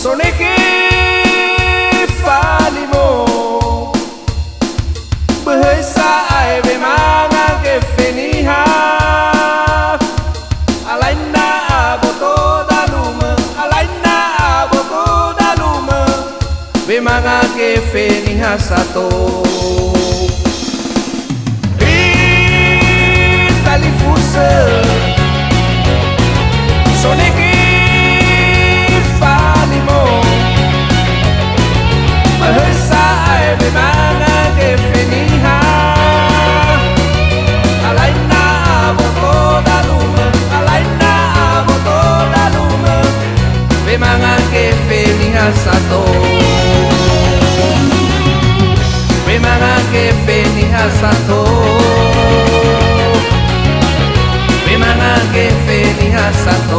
Soneke falimo Behesa ai be manga ke feniha Alaina aboto dalume Alaina aboto dalume Be manga ke feniha sato Talifuse Soneke falimo Behesa ai be manga ke feniha Alaina aboto dalume Alaina aboto dalume Be manga ke feniha sato Be manga ke feniha sato Be manga ke feniha sato